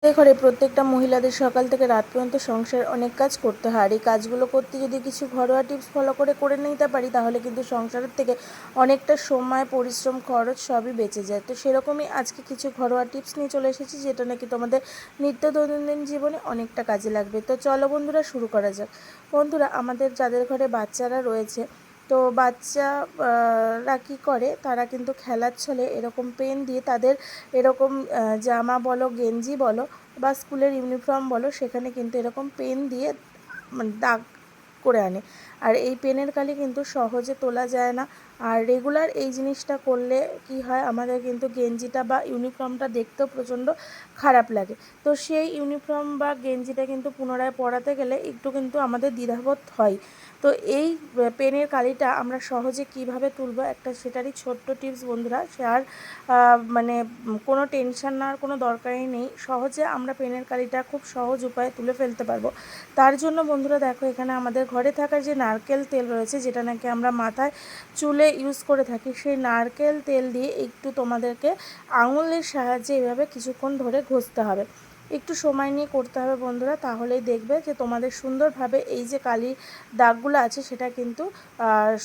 ঘরে প্রত্যেকটা মহিলাদের সকাল থেকে রাত পর্যন্ত সংসার অনেক কাজ করতে হয়, আর এই কাজগুলো করতে যদি কিছু ঘরোয়া টিপস ফলো করে নিতে পারি তাহলে কিন্তু সংসারের থেকে অনেকটা সময়, পরিশ্রম, খরচ সবই বেঁচে যায়। তো সেরকমই আজকে কিছু ঘরোয়া টিপস নিয়ে চলে এসেছি, যেটা নাকি তোমাদের নিত্য দৈনন্দিন জীবনে অনেকটা কাজে লাগবে। তো চলো বন্ধুরা, শুরু করা যাক। বন্ধুরা, আমাদের যাদের ঘরে বাচ্চারা রয়েছে, তো বাচ্চারা কী করে, তারা কিন্তু খেলার ছলে এরকম পেন দিয়ে তাদের এরকম জামা বলো, গেঞ্জি বলো বা স্কুলের ইউনিফর্ম বলো, সেখানে কিন্তু এরকম পেন দিয়ে মানে দাগ করে আনে। আর এই পেনের কালি কিন্তু সহজে তোলা যায় না। আর রেগুলার এই জিনিসটা করলে কি হয়, আমাদের কিন্তু গেঞ্জিটা বা ইউনিফর্মটা দেখতেও প্রচণ্ড খারাপ লাগে। তো সেই ইউনিফর্ম বা গেঞ্জিটা কিন্তু পুনরায় পরাতে গেলে একটু কিন্তু আমাদের দ্বিধাবোধ হয়। তো এই পেনের কালিটা আমরা সহজে কিভাবে তুলব, একটা সেটারই ছোট্ট টিপস বন্ধুরা। সে আর মানে কোনো টেনশন নেওয়ার কোনো দরকারই নেই, সহজে আমরা পেনের কালিটা খুব সহজ উপায়ে তুলে ফেলতে পারবো। তার জন্য বন্ধুরা দেখো, এখানে আমাদের ঘরে থাকা যে নারকেল তেল রয়েছে, যেটা নাকি আমরা মাথায় চুলে ইউজ করে থাকি, সেই নারকেল তেল দিয়ে একটু তোমাদেরকে আঙুলের সাহায্যে এভাবে কিছুক্ষণ ধরে ঘষতে হবে। একটু সময় নিয়ে করতে হবে বন্ধুরা, তাহলেই দেখবে যে তোমাদের সুন্দরভাবে এই যে কালির দাগগুলো আছে সেটা কিন্তু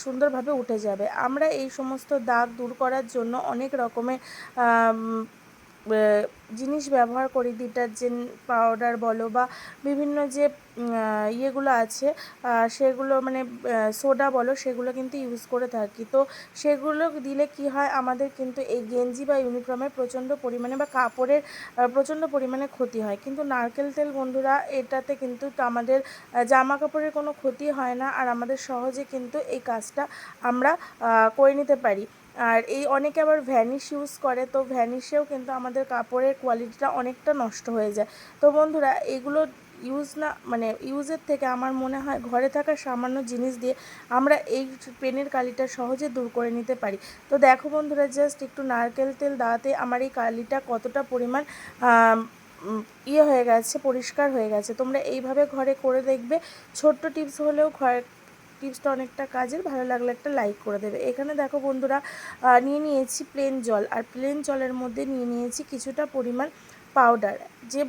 সুন্দরভাবে উঠে যাবে। আমরা এই সমস্ত দাগ দূর করার জন্য অনেক রকমের জিনিস ব্যবহার করি, ডিটারজেন্ট পাউডার বলো বা বিভিন্ন যে ইয়েগুলো আছে সেগুলো মানে সোডা বলো, সেগুলো কিন্তু ইউজ করে থাকি। তো সেগুলো দিলে কি হয়, আমাদের কিন্তু এই গেঞ্জি বা ইউনিফর্মের প্রচণ্ড পরিমাণে বা কাপড়ের প্রচণ্ড পরিমাণে ক্ষতি হয়। কিন্তু নারকেল তেল বন্ধুরা, এটাতে কিন্তু আমাদের জামা কাপড়ের কোনো ক্ষতি হয় না, আর আমাদের সহজে কিন্তু এই কাজটা আমরা করে নিতে পারি। আর এই অনেকে আবার ভ্যানিশ ইউজ করে, তো ভ্যানিশেও কিন্তু আমাদের কাপড়ের কোয়ালিটিটা অনেকটা নষ্ট হয়ে যায়। তো বন্ধুরা, এগুলো ইউজের থেকে আমার মনে হয় ঘরে থাকা সামান্য জিনিস দিয়ে আমরা এই পেনের কালিটা সহজে দূর করে নিতে পারি। তো দেখো বন্ধুরা, জাস্ট একটু নারকেল তেল দেওয়াতে আমার এই কালিটা কতটা পরিমাণ হয়ে গেছে, পরিষ্কার হয়ে গেছে। তোমরা এইভাবে ঘরে করে দেখবে। ছোট্ট টিপস হলেও টিপসটা অনেকটা কাজের। ভালো লাগলে একটা লাইক করে দেবে। এখানে দেখো বন্ধুরা, নিয়ে নিয়েছি প্লেন জল, আর প্লেন জলের মধ্যে নিয়ে নিয়েছি কিছুটা পরিমাণ পাউডার। যে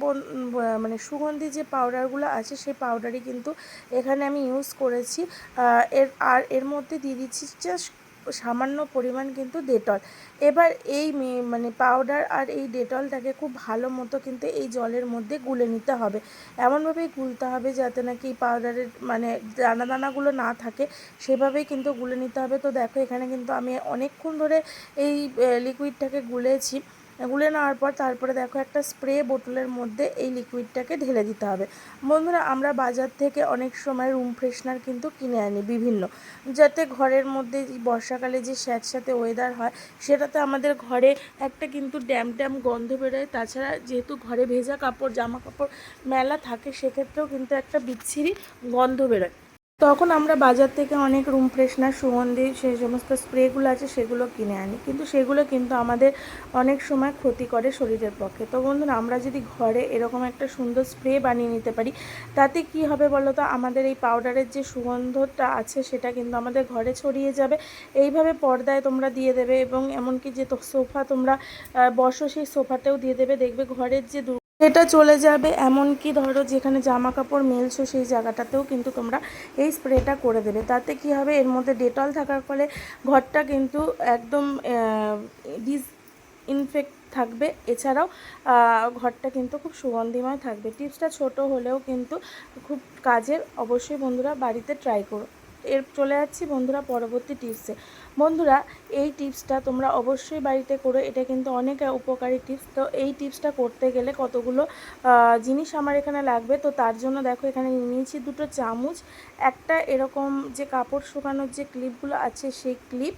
সুগন্ধি যে পাউডারগুলো আছে, সেই পাউডারই কিন্তু এখানে আমি ইউজ করেছি। এর মধ্যে দিয়ে দিচ্ছি জাস্ট সামান্য পরিমাণ কিন্তু ডেটল। এবার এই পাউডার আর এই ডেটলটাকে খুব ভালো মতো কিন্তু এই জলের মধ্যে গুলে নিতে হবে। এমনভাবেই গুলতে হবে যাতে নাকি এই পাউডারের দানা দানাগুলো না থাকে, সেভাবেই কিন্তু গুলে নিতে হবে। তো দেখো, এখানে কিন্তু আমি অনেকক্ষণ ধরে এই লিকুইডটাকে গুলে নেওয়ার পর তারপরে দেখো একটা স্প্রে বোতলের মধ্যে এই লিকুইডটাকে ঢেলে দিতে হবে। বন্ধুরা, আমরা বাজার থেকে অনেক সময় রুম ফ্রেশনার কিন্তু কিনে আনি বিভিন্ন, যাতে ঘরের মধ্যে বর্ষাকালে যে স্যাঁতস্যাঁতে ওয়েদার হয়, সেটাতে আমাদের ঘরে একটা কিন্তু ড্যাম গন্ধ বেরোয়। তাছাড়া যেহেতু ঘরে ভেজা কাপড়, জামা কাপড় মেলা থাকে, সেক্ষেত্রেও কিন্তু একটা বিচ্ছিরি গন্ধ বেরোয়। তখন আমরা বাজার থেকে অনেক রুম ফ্রেশনার, সুগন্ধি সেই সমস্ত স্প্রেগুলো আছে সেগুলো কিনে আনি, কিন্তু সেগুলো কিন্তু আমাদের অনেক সময় ক্ষতি করে শরীরের পক্ষে। তো বন্ধুরা, আমরা যদি ঘরে এরকম একটা সুন্দর স্প্রে বানিয়ে নিতে পারি, তাতে কি হবে বলো তো, আমাদের এই পাউডারের যে সুগন্ধটা আছে সেটা কিন্তু আমাদের ঘরে ছড়িয়ে যাবে। এইভাবে পর্দায় তোমরা দিয়ে দেবে, এবং এমনকি যে সোফা তোমরা বসো, সেই সোফাতেও দিয়ে দেবে। দেখবে ঘরের যে এটা চলে যাবে। এমনকি ধরো যেখানে জামা কাপড় মেলছো, সেই জায়গাটাতেও কিন্তু তোমরা এই স্প্রেটা করে দেবে। তাতে কি হবে, এর মধ্যে ডেটল থাকার ফলে ঘরটা কিন্তু একদম ডিসইনফেক্ট থাকবে। এছাড়াও ঘরটা কিন্তু খুব সুগন্ধিময় থাকবে। টিপসটা ছোট হলেও কিন্তু খুব কাজের। অবশ্যই বন্ধুরা বাড়িতে ট্রাই করো। চলে যাচ্ছি বন্ধুরা পরবর্তী টিপসে। বন্ধুরা, এই টিপসটা তোমরা অবশ্যই বাড়িতে করো, এটা কিন্তু অনেক উপকারী টিপস। তো এই টিপসটা করতে গেলে কতগুলো জিনিস আমার এখানে লাগবে। তো তার জন্য দেখো, এখানে নিয়েছি 2টো চামচ, একটা এরকম যে কাপড় শুকানোর যে ক্লিপগুলো আছে সেই ক্লিপ,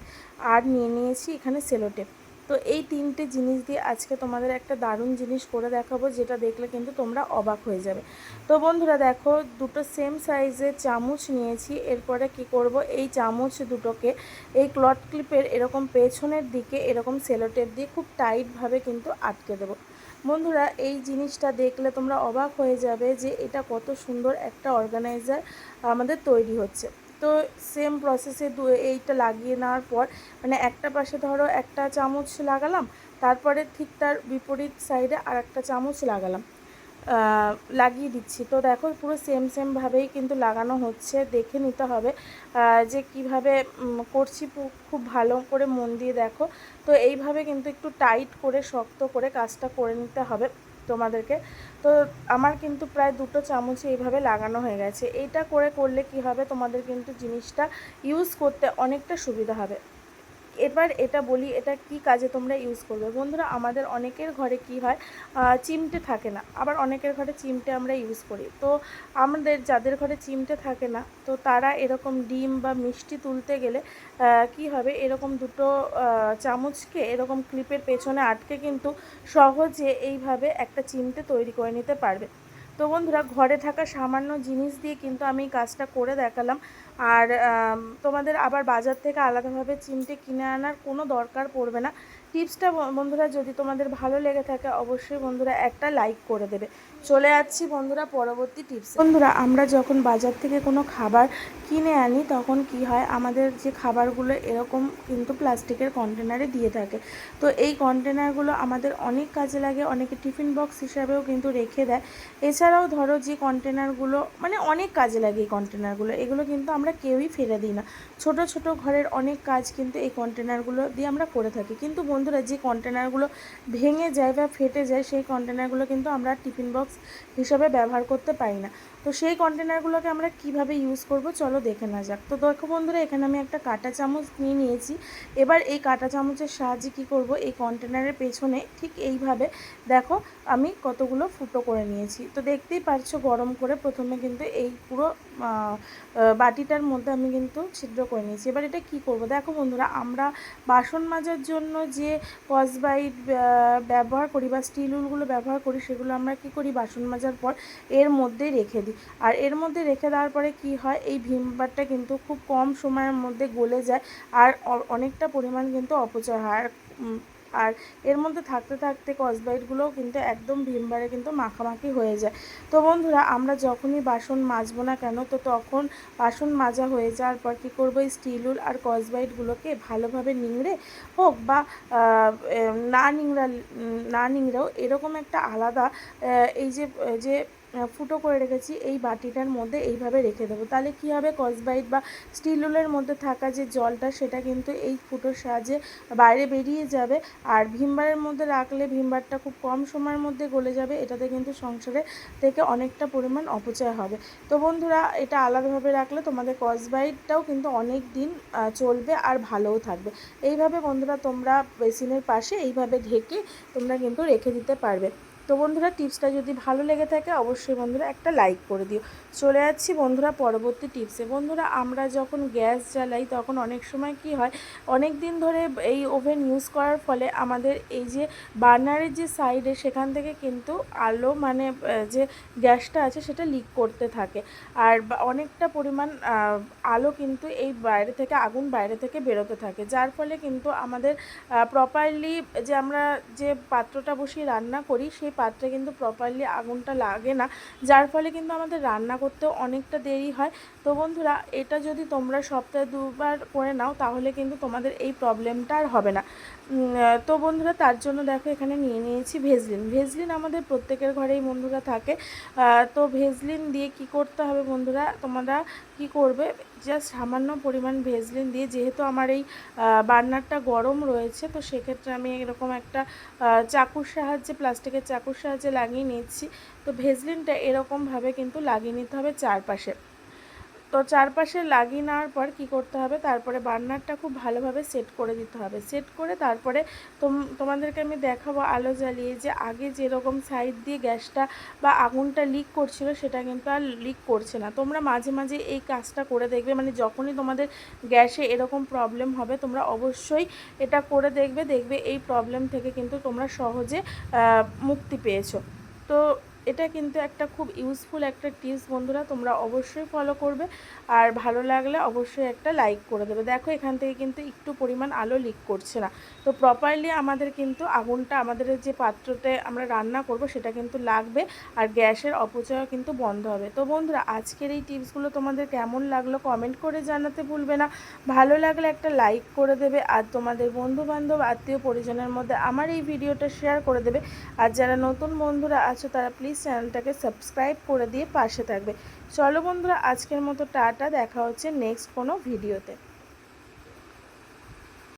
আর নিয়েছি এখানে সেলোটেপ। তো এই 3টে জিনিস দিয়ে আজকে তোমাদের একটা দারুণ জিনিস করে দেখাবো, যেটা দেখলে কিন্তু তোমরা অবাক হয়ে যাবে। তো বন্ধুরা দেখো, 2টো সেম সাইজের চামচ নিয়েছি। এরপরে কি করব, এই চামচ দুটোকে এই ক্লথ ক্লিপের এরকম পেছনের দিকে এরকম সেলোটেপ দিয়ে খুব টাইটভাবে কিন্তু আটকে দেবো। বন্ধুরা, এই জিনিসটা দেখলে তোমরা অবাক হয়ে যাবে যে এটা কত সুন্দর একটা অর্গানাইজার আমাদের তৈরি হচ্ছে। তো সেম প্রসেসে এইটা লাগিয়ে নেওয়ার পর একটা পাশে ধরো একটা চামচ লাগালাম, তারপরে ঠিক তার বিপরীত সাইডে আর একটা চামচ লাগালাম। লাগিয়ে দিচ্ছি। তো দেখো পুরো সেমভাবেই কিন্তু লাগানো হচ্ছে, দেখে নিতে হবে যে কিভাবে করছি, খুব ভালো করে মন দিয়ে দেখো। তো এইভাবে কিন্তু একটু টাইট করে শক্ত করে কাজটা করে নিতে হবে তোমাদেরকে। তো আমার কিন্তু প্রায় 2 চামচ এইভাবে লাগানো হয়ে গেছে। এইটা করলে কি হবে, তোমাদের কিন্তু জিনিসটা ইউজ করতে অনেকটা সুবিধা হবে। এবার এটা বলি, এটা কি কাজে তোমরা ইউজ করবে বন্ধুরা। আমাদের অনেকের ঘরে কি হয়, চিমটে থাকে না, আবার অনেকের ঘরে চিমটে আমরা ইউজ করি। তো আমাদের যাদের ঘরে চিমটে থাকে না, তো তারা এরকম ডিম বা মিষ্টি তুলতে গেলে কি হবে, এরকম 2 চামচকে এরকম ক্লিপের পেছনে আটকে কিন্তু সহজে এইভাবে একটা চিমটে তৈরি করে নিতে পারবে। তো বন্ধুরা, ঘরে থাকা সামান্য জিনিস দিয়ে কিন্তু আমি কাজটা করে দেখালাম। আর তোমাদের আবার বাজার থেকে আলাদাভাবে চিমটে কিনে আনার কোনো দরকার পড়বে না। টিপসটা বন্ধুরা যদি তোমাদের ভালো লেগে থাকে, অবশ্যই বন্ধুরা একটা লাইক করে দেবে। চলে যাচ্ছি বন্ধুরা পরবর্তী টিপস। বন্ধুরা, আমরা যখন বাজার থেকে কোনো খাবার কিনে আনি, তখন কি হয়, আমাদের যে খাবারগুলো এরকম কিন্তু প্লাস্টিকের কন্টেনারে দিয়ে থাকে। তো এই কন্টেনারগুলো আমাদের অনেক কাজে লাগে, অনেকে টিফিন বক্স হিসাবেও কিন্তু রেখে দেয়। এছাড়াও ধরো যে কন্টেনারগুলো মানে অনেক কাজে লাগে, এই কন্টেনারগুলো এগুলো কিন্তু আমরা কেউই ফেলে দিই না। ছোট ছোট ঘরের অনেক কাজ কিন্তু এই কন্টেনারগুলো দিয়ে আমরা করে থাকি। কিন্তু বন্ধুরা, যে কন্টেনারগুলো ভেঙে যায় বা ফেটে যায়, সেই কন্টেনারগুলো কিন্তু আমরা টিফিন বক্স হিসাবে ব্যবহার করতে পারি না। তো সেই কন্টেনারগুলোকে আমরা কিভাবে ইউজ করব, চলো দেখে না যাক। তো দেখো বন্ধুরা, এখানে আমি একটা কাঁটা চামচ নিয়ে নিয়েছি। এবার এই কাঁটা চামচের সাহায্যে কি করব, এই কন্টেনারের পেছনে ঠিক এইভাবে দেখো আমি কতগুলো ফুটো করে নিয়েছি। তো দেখতেই পারছো, গরম করে প্রথমে কিন্তু এই পুরো বাটিটার মধ্যে আমি কিন্তু ছিদ্র করে নিয়েছি। এবার এটা কি করব, দেখো বন্ধুরা, আমরা বাসন মাজার জন্য যে স্কচব্রাইট ব্যবহার করি বা স্টিল উলগুলো ব্যবহার করি, সেগুলো আমরা কি করি, বাসন মাজার পর এর মধ্যেই রেখে দিই। আর এর মধ্যে রেখে দেওয়ার পরে কি হয়, এই ভীম বারটা কিন্তু খুব কম সময়ের মধ্যে গলে যায় আর অনেকটা পরিমাণ কিন্তু অপচয় হয়। আর এর মধ্যে থাকতে থাকতে স্কচব্রাইটগুলোও কিন্তু একদম ভীমবারে কিন্তু মাখামাখি হয়ে যায়। তো বন্ধুরা, আমরা যখনই বাসন মাজবো না কেন, তো তখন বাসন মাজা হয়ে যাওয়ার পর কী করবো, এই স্টিল উল আর স্কচব্রাইটগুলোকে ভালোভাবে নিংড়ে হোক বা না নিংড়েও এরকম একটা আলাদা এই যে ফুটো করে রেখেছি এই বাটিটার মধ্যে এইভাবে রেখে দেবো। তাহলে কী হবে, স্কচব্রাইট বা স্টিল উলের মধ্যে থাকা যে জলটা, সেটা কিন্তু এই ফুটোর সাহায্যে বাইরে বেরিয়ে যাবে। আর ভীমবারের মধ্যে রাখলে ভীমবারটা খুব কম সময়ের মধ্যে গলে যাবে। এটাতে কিন্তু সংসারে থেকে অনেকটা পরিমাণ অপচয় হবে। তো বন্ধুরা, এটা আলাদাভাবে রাখলে তোমাদের স্কচব্রাইটটাও কিন্তু অনেক দিন চলবে আর ভালোও থাকবে। এইভাবে বন্ধুরা তোমরা বেসিনের পাশে এইভাবে ঢেকে তোমরা কিন্তু রেখে দিতে পারবে। তো বন্ধুরা, টিপসটা যদি ভালো লেগে থাকে, অবশ্যই বন্ধুরা একটা লাইক করে দিও। চলে যাচ্ছি বন্ধুরা পরবর্তী টিপসে। বন্ধুরা, আমরা যখন গ্যাস জ্বালাই, তখন অনেক সময় কি হয়, অনেক দিন ধরে এই ওভেন ইউজ করার ফলে আমাদের এই যে বার্নারের যে সাইডে, সেখান থেকে কিন্তু আলো মানে যে গ্যাসটা আছে সেটা লিক করতে থাকে। আর অনেকটা পরিমাণ আলো কিন্তু এই বাইরে থেকে, আগুন বাইরে থেকে বেরোতে থাকে, যার ফলে কিন্তু আমাদের প্রপারলি যে আমরা যে পাত্রটা বসিয়ে রান্না করি, সেই পাত্রে কিন্তু প্রপারলি আগুনটা লাগে না, যার ফলে কিন্তু আমাদের রান্না করতেও অনেকটা দেরি হয়। তো বন্ধুরা, এটা যদি তোমরা সপ্তাহে 2বার করে নাও, তাহলে কিন্তু তোমাদের এই প্রবলেমটা আর হবে না। তো বন্ধুরা, তার জন্য দেখো এখানে নিয়ে নিয়েছি ভেজলিন আমাদের প্রত্যেকের ঘরেই বন্ধুরা থাকে। তো ভেজলিন দিয়ে কি করতে হবে বন্ধুরা, তোমরা কি করবে, জাস্ট সামান্য পরিমাণ ভেজলিন দিয়ে, যেহেতু আমার এই বার্নারটা গরম রয়েছে, তো সেক্ষেত্রে আমি এরকম একটা চাকুর সাহায্যে, প্লাস্টিকের চাকুর সাহায্যে লাগিয়ে নিচ্ছি। তো ভেজলিনটা এরকমভাবে কিন্তু লাগিয়ে নিতে হবে চারপাশে। তো চারপাশে লাগিয়ে নেওয়ার পর কী করতে হবে, তারপরে বার্নারটা খুব ভালোভাবে সেট করে দিতে হবে। সেট করে তারপরে তোমাদেরকে আমি দেখাবো আলো জ্বালিয়ে, যে আগে যেরকম সাইড দিয়ে গ্যাসটা বা আগুনটা লিক করছিল, সেটা কিন্তু আর লিক করছে না। তোমরা মাঝে মাঝে এই কাজটা করে দেখবে, মানে যখনই তোমাদের গ্যাসে এরকম প্রবলেম হবে, তোমরা অবশ্যই এটা করে দেখবে এই প্রবলেম থেকে কিন্তু তোমরা সহজে মুক্তি পেয়েছো। তো এটা কিন্তু একটা খুব ইউজফুল একটা টিপস বন্ধুরা, তোমরা অবশ্যই ফলো করবে। আর ভালো লাগলে অবশ্যই একটা লাইক করে দেবে। দেখো, এখান থেকে কিন্তু একটু পরিমাণ আলো লিক করছে না। তো প্রপারলি আমাদের কিন্তু আগুনটা, আমাদের যে পাত্রতে আমরা রান্না করব, সেটা কিন্তু লাগবে, আর গ্যাসের অপচয়ও কিন্তু বন্ধ হবে। তো বন্ধুরা, আজকের এই টিপসগুলো তোমাদের কেমন লাগলো কমেন্ট করে জানাতে ভুলবে না। ভালো লাগলে একটা লাইক করে দেবে, আর তোমাদের বন্ধুবান্ধব, আত্মীয় পরিজনের মধ্যে আমার এই ভিডিওটা শেয়ার করে দেবে। আর যারা নতুন বন্ধুরা আছো, তারা প্লিজ চ্যানেলটাকে সাবস্ক্রাইব করে দিয়ে পাশে থাকবে। চলো বন্ধুরা, আজকের মতো টাটা, দেখা হচ্ছে নেক্সট কোনো ভিডিওতে।